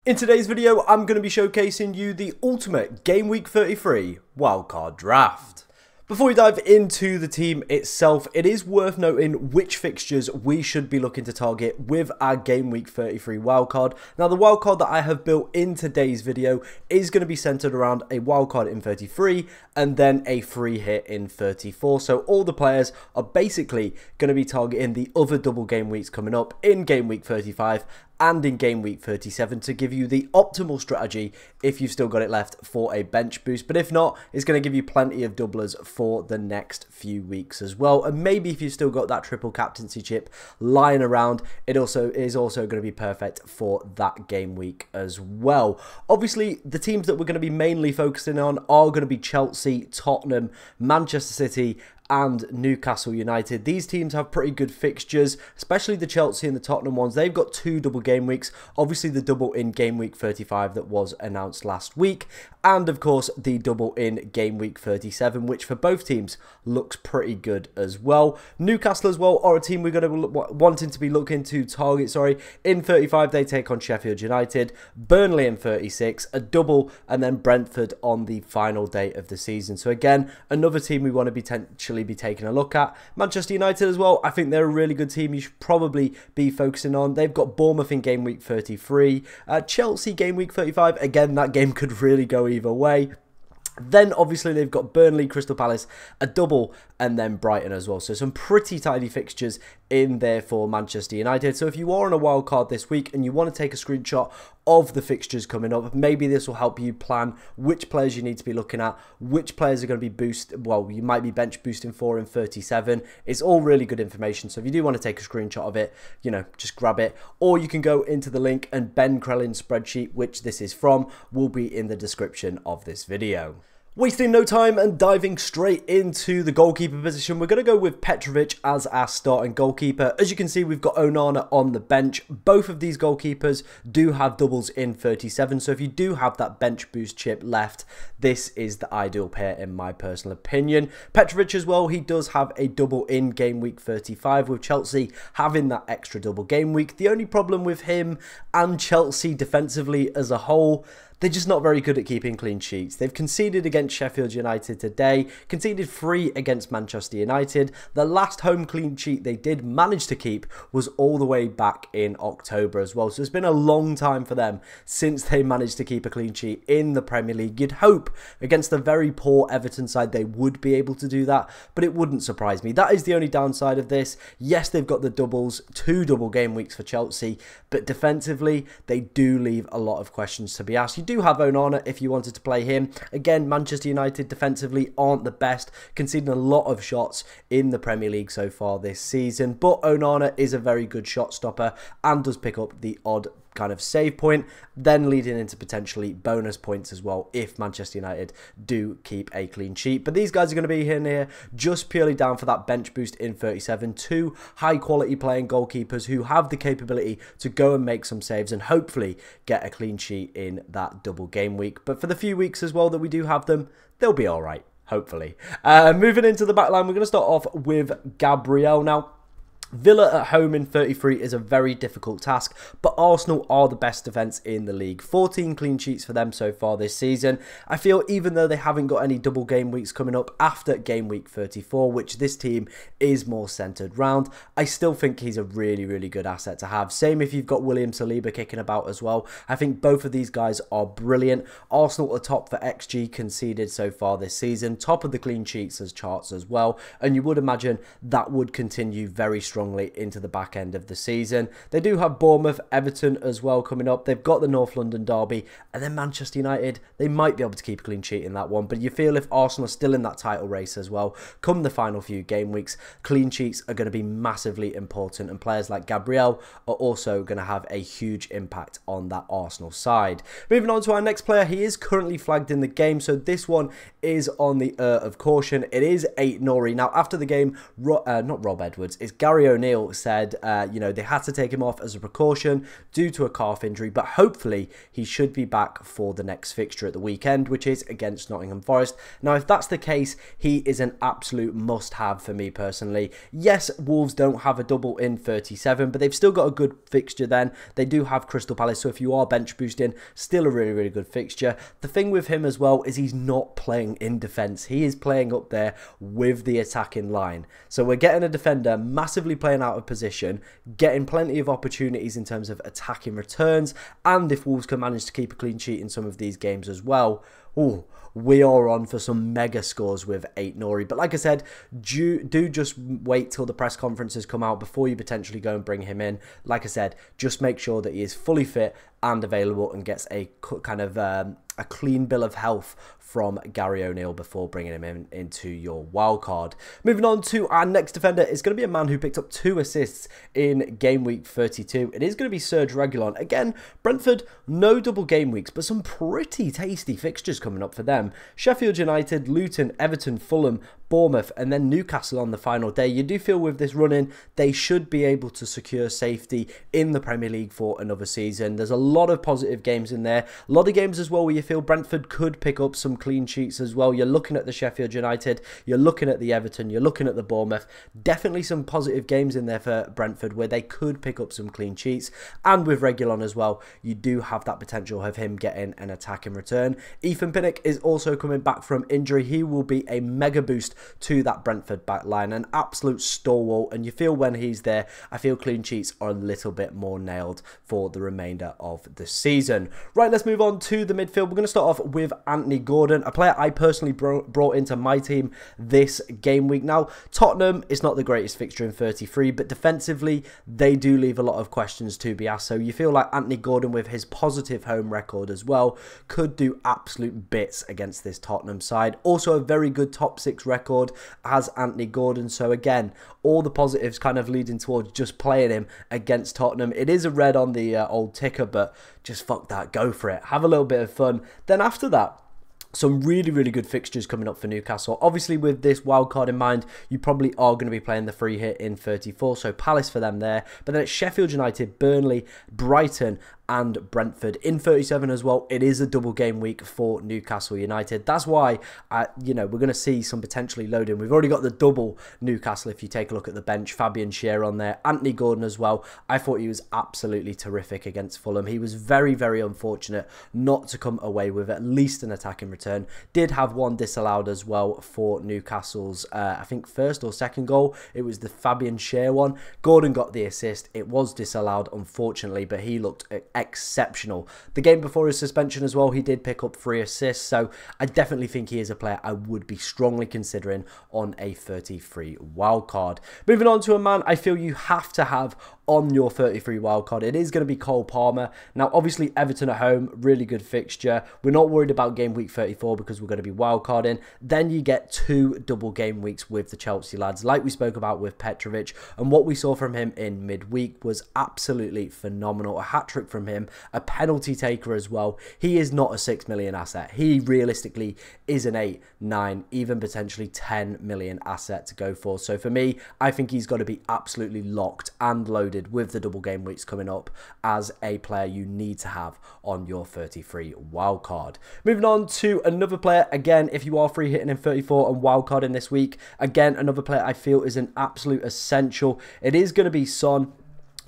In today's video, I'm going to be showcasing you the ultimate Game Week 33 wildcard draft. Before we dive into the team itself, it is worth noting which fixtures we should be looking to target with our Game Week 33 wildcard. Now, the wildcard that I have built in today's video is going to be centered around a wildcard in 33 and then a free hit in 34. So all the players are basically going to be targeting the other double game weeks coming up in Game Week 35 and in Game Week 37 to give you the optimal strategy if you've still got it left for a bench boost. But if not, it's going to give you plenty of doublers for the next few weeks as well. And maybe if you've still got that triple captaincy chip lying around, it is also going to be perfect for that game week as well. Obviously, the teams that we're going to be mainly focusing on are going to be Chelsea, Tottenham, Manchester City, and Newcastle United. These teams have pretty good fixtures, especially the Chelsea and the Tottenham ones. They've got two double game weeks, obviously the double in Game Week 35 that was announced last week, and of course the double in Game Week 37, which for both teams looks pretty good as well. Newcastle as well are a team we're going to wanting to be looking to target. In 35 they take on Sheffield United, Burnley in 36, a double, and then Brentford on the final day of the season. So again, another team we want to potentially be taking a look at. Manchester United as well, I think they're a really good team you should probably be focusing on. They've got Bournemouth in Game Week 33, Chelsea Game Week 35, again that game could really go either way. Then obviously they've got Burnley, Crystal Palace, a double, and then Brighton as well. So some pretty tidy fixtures in there for Manchester United. So if you are on a wild card this week and you want to take a screenshot of the fixtures coming up, maybe this will help you plan which players you need to be looking at, which players are going to be you might be bench boosting for in 37. It's all really good information. So if you do want to take a screenshot of it, just grab it. Or you can go into the link, and Ben Krellin's spreadsheet, which this is from, will be in the description of this video. Wasting no time and diving straight into the goalkeeper position, we're going to go with Petrovic as our starting goalkeeper. As you can see, we've got Onana on the bench. Both of these goalkeepers do have doubles in 37, so if you do have that bench boost chip left, this is the ideal pair in my personal opinion. Petrovic as well, he does have a double in Game Week 35, with Chelsea having that extra double game week. The only problem with him and Chelsea defensively as a whole, they're just not very good at keeping clean sheets. They've conceded against Sheffield United today, conceded 3 against Manchester United. The last home clean sheet they did manage to keep was all the way back in October as well. So it's been a long time for them since they managed to keep a clean sheet in the Premier League. You'd hope against the very poor Everton side they would be able to do that, but it wouldn't surprise me. That is the only downside of this. Yes, they've got the doubles, 2 double game weeks for Chelsea, but defensively they do leave a lot of questions to be asked. You do have Onana if you wanted to play him. Again, Manchester United defensively aren't the best, conceding a lot of shots in the Premier League so far this season, but Onana is a very good shot stopper and does pick up the odd kind of save point, then leading into potentially bonus points as well if Manchester United do keep a clean sheet. But these guys are going to be in here just purely down for that bench boost in 37. 2 high quality playing goalkeepers who have the capability to go and make some saves and hopefully get a clean sheet in that double game week. But for the few weeks as well that we do have them, they'll be all right, hopefully. Moving into the back line, we're going to start off with Gabriel. Now, Villa at home in 33 is a very difficult task, but Arsenal are the best defence in the league. 14 clean sheets for them so far this season. I feel even though they haven't got any double game weeks coming up after Game Week 34, which this team is more centred round, I still think he's a really, really good asset to have. Same if you've got William Saliba kicking about as well. I think both of these guys are brilliant. Arsenal are top for XG conceded so far this season, top of the clean sheets as charts as well, and you would imagine that would continue very strongly into the back end of the season. They do have Bournemouth, Everton as well coming up. They've got the North London derby, and then Manchester United, they might be able to keep a clean sheet in that one, but you feel if Arsenal are still in that title race as well, come the final few game weeks, clean sheets are going to be massively important, and players like Gabriel are also going to have a huge impact on that Arsenal side. Moving on to our next player, he is currently flagged in the game, so this one is on the of caution. It is 8 Nori. Now after the game, not Rob Edwards, it's Gary O'Neill said, you know, they had to take him off as a precaution due to a calf injury, but hopefully he should be back for the next fixture at the weekend, which is against Nottingham Forest. Now, if that's the case, he is an absolute must-have for me personally. Yes, Wolves don't have a double in 37, but they've still got a good fixture then. They do have Crystal Palace, so if you are bench boosting, still a really, really good fixture. The thing with him as well is he's not playing in defence. He is playing up there with the attacking line. So we're getting a defender massively playing out of position, getting plenty of opportunities in terms of attacking returns, and if Wolves can manage to keep a clean sheet in some of these games as well, ooh, we are on for some mega scores with Ait-Nouri. But like I said, do just wait till the press conferences come out before you potentially go and bring him in. Like I said, just make sure that he is fully fit and available and gets a kind of a clean bill of health from Gary O'Neill before bringing him into your wild card. Moving on to our next defender, it's going to be a man who picked up 2 assists in game week 32. It is going to be Serge Reguilon. Again, Brentford, no double game weeks, but some pretty tasty fixtures coming up for them. Sheffield United, Luton, Everton, Fulham, Bournemouth, and then Newcastle on the final day. You do feel with this run-in, they should be able to secure safety in the Premier League for another season. There's a lot of positive games in there. A lot of games as well where you feel Brentford could pick up some clean sheets as well. You're looking at the Sheffield United, you're looking at the Everton, you're looking at the Bournemouth. Definitely some positive games in there for Brentford where they could pick up some clean sheets. And with Reguilon as well, you do have that potential of him getting an attack in return. Ethan Pinnock is also coming back from injury. He will be a mega boost to that Brentford back line, an absolute stalwart, and you feel when he's there, I feel clean sheets are a little bit more nailed for the remainder of the season. Right, let's move on to the midfield. We're going to start off with Anthony Gordon, a player I personally brought into my team this game week. Now, Tottenham is not the greatest fixture in 33, but defensively, they do leave a lot of questions to be asked, so you feel like Anthony Gordon, with his positive home record as well, could do absolute bits against this Tottenham side. Also, a very good top 6 record as Anthony Gordon, so again, all the positives kind of leading towards just playing him against Tottenham. It is a red on the old ticker, but just fuck that, go for it, have a little bit of fun. Then after that, some really, really good fixtures coming up for Newcastle. Obviously, with this wild card in mind, you probably are going to be playing the free hit in 34, so Palace for them there. But then it's Sheffield United, Burnley, Brighton, and Brentford in 37 as well. It is a double game week for Newcastle United. That's why, you know, we're going to see some potentially loading. We've already got the double Newcastle if you take a look at the bench. Fabian Schär on there, Anthony Gordon as well. I thought he was absolutely terrific against Fulham. He was very, very unfortunate not to come away with at least an attacking return. Did have one disallowed as well for Newcastle's, I think, first or second goal. It was the Fabian Schär one. Gordon got the assist. It was disallowed, unfortunately, but he looked exceptional. The game before his suspension as well, he did pick up 3 assists, so I definitely think he is a player I would be strongly considering on a 33 wildcard. Moving on to a man I feel you have to have on your 33 wildcard. It is going to be Cole Palmer. Now, obviously, Everton at home, really good fixture. We're not worried about game week 34 because we're going to be wildcarding. Then you get 2 double game weeks with the Chelsea lads, like we spoke about with Petrovic. And what we saw from him in midweek was absolutely phenomenal. A hat-trick from him, a penalty taker as well. He is not a 6 million asset. He realistically is an 8, 9, even potentially 10 million asset to go for. So for me, I think he's got to be absolutely locked and loaded with the double game weeks coming up as a player you need to have on your 33 wildcard. Moving on to another player, again, if you are free hitting in 34 and wildcarding this week, again, another player I feel is an absolute essential. It is going to be Son.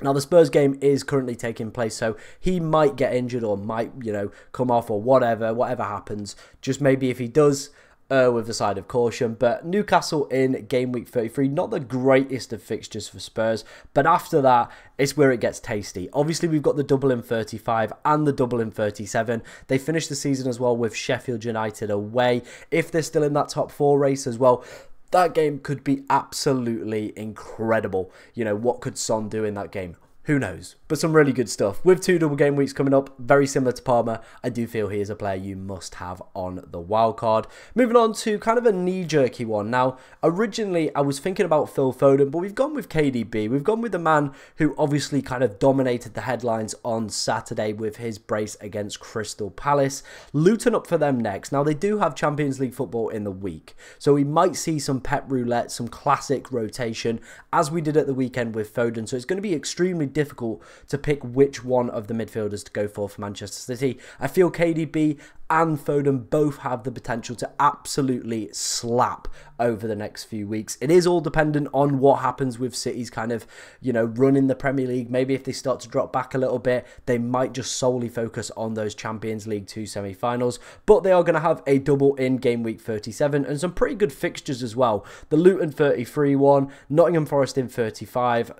Now, the Spurs game is currently taking place, so he might get injured or might, you know, come off or whatever happens. Just maybe if he does, with the side of caution. But Newcastle in game week 33, not the greatest of fixtures for Spurs, but after that, it's where it gets tasty. Obviously, we've got the double in 35 and the double in 37. They finished the season as well with Sheffield United away. If they're still in that top 4 race as well, that game could be absolutely incredible. You know, what could Son do in that game? Who knows? But some really good stuff. With 2 double game weeks coming up, very similar to Palmer, I do feel he is a player you must have on the wildcard. Moving on to kind of a knee-jerky one. Now, originally I was thinking about Phil Foden, but we've gone with KDB. We've gone with the man who obviously kind of dominated the headlines on Saturday with his brace against Crystal Palace. Luton up for them next. Now, they do have Champions League football in the week, so we might see some pep roulette, some classic rotation, as we did at the weekend with Foden. So it's going to be extremely difficult to pick which one of the midfielders to go for Manchester City. I feel KDB and Foden both have the potential to absolutely slap over the next few weeks. It is all dependent on what happens with City's kind of, you know, run in the Premier League. Maybe if they start to drop back a little bit, they might just solely focus on those Champions League 2 semi-finals. But they are going to have a double in game week 37 and some pretty good fixtures as well. The Luton 33 one, Nottingham Forest in 35,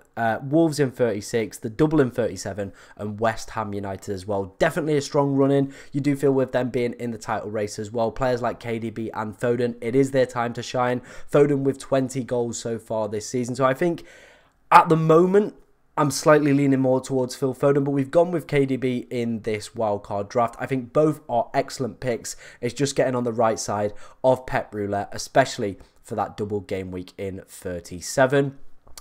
Wolves in 36, the double in 37, and West Ham United as well. Definitely a strong run-in. You do feel with them being in the title race as well. Players like KDB and Foden, it is their time to shine. Foden with 20 goals so far this season. So I think at the moment, I'm slightly leaning more towards Phil Foden, but we've gone with KDB in this wildcard draft. I think both are excellent picks. It's just getting on the right side of pep roulette, especially for that double game week in 37.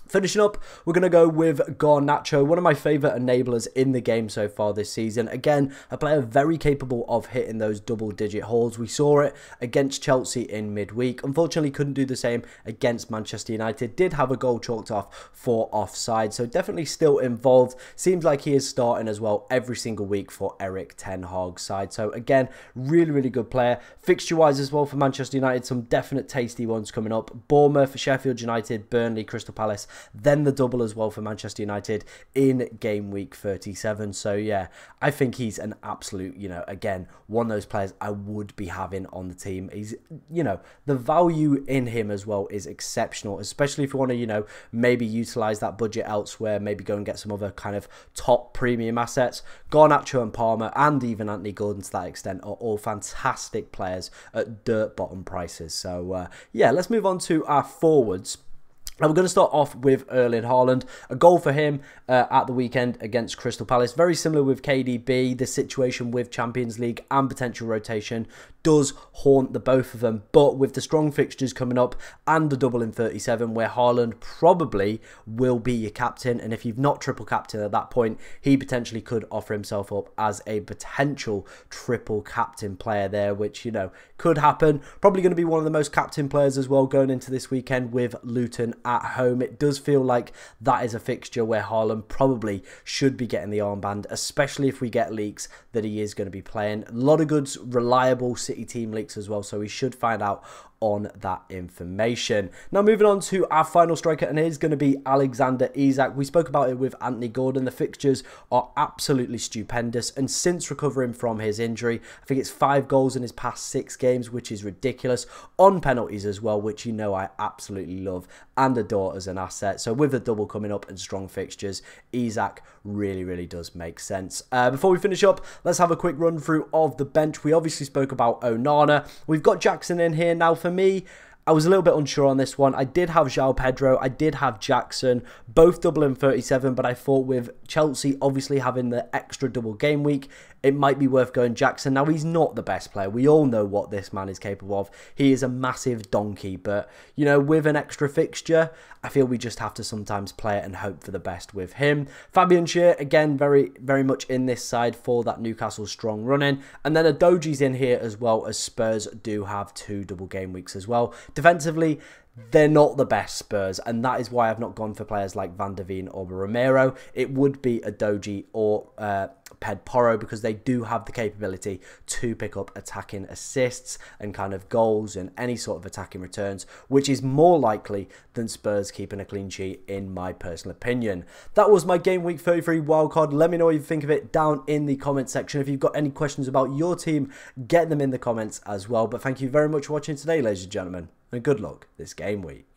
Finishing up, we're going to go with Garnacho, one of my favourite enablers in the game so far this season. Again, a player very capable of hitting those double-digit hauls. We saw it against Chelsea in midweek. Unfortunately, couldn't do the same against Manchester United. Did have a goal chalked off for offside, so definitely still involved. Seems like he is starting as well every single week for Erik ten Hag's side. So again, really, really good player. Fixture-wise as well for Manchester United, some definite tasty ones coming up. Bournemouth, Sheffield United, Burnley, Crystal Palace. Then the double as well for Manchester United in game week 37. So yeah, I think he's an absolute, you know, again, one of those players I would be having on the team. He's, you know, the value in him as well is exceptional, especially if you want to, you know, maybe utilize that budget elsewhere, maybe go and get some other kind of top premium assets. Garnacho and Palmer, and even Anthony Gordon to that extent, are all fantastic players at dirt bottom prices. So yeah, let's move on to our forwards. Now we're going to start off with Erling Haaland. A goal for him at the weekend against Crystal Palace. Very similar with KDB. The situation with Champions League and potential rotation does haunt the both of them. But with the strong fixtures coming up and the double in 37, where Haaland probably will be your captain. And if you've not triple captain at that point, he potentially could offer himself up as a potential triple captain player there, which, you know, could happen. Probably going to be one of the most captain players as well going into this weekend with Luton at home. It does feel like that is a fixture where Haaland probably should be getting the armband, especially if we get leaks that he is going to be playing. A lot of good, reliable City team leaks as well, so we should find out on that information. Now moving on to our final striker, and it is going to be Alexander Isak. We spoke about it with Anthony Gordon. The fixtures are absolutely stupendous, and since recovering from his injury, I think it's 5 goals in his past 6 games, which is ridiculous, on penalties as well, which you know I absolutely love and adore as an asset. So with the double coming up and strong fixtures, Isak really, really does make sense. Before we finish up, let's have a quick run through of the bench. We obviously spoke about Onana. We've got Jackson in here now. For me, I was a little bit unsure on this one. I did have João Pedro, I did have Jackson, both double in 37, but I thought with Chelsea obviously having the extra double game week, it might be worth going Jackson. Now, he's not the best player. We all know what this man is capable of. He is a massive donkey, but, you know, with an extra fixture, I feel we just have to sometimes play it and hope for the best with him. Fabian Schär, again, very, very much in this side for that Newcastle strong running. And then Adoji's in here as well, as Spurs do have 2 double game weeks as well. Defensively, they're not the best Spurs, and that is why I've not gone for players like Van der Veen or Romero. It would be Adoji or Ped Porro, because they do have the capability to pick up attacking assists and kind of goals and any sort of attacking returns, which is more likely than Spurs keeping a clean sheet, in my personal opinion. That was my Game Week 33 wildcard. Let me know what you think of it down in the comment section. If you've got any questions about your team, get them in the comments as well. But thank you very much for watching today, ladies and gentlemen, and good luck this game week.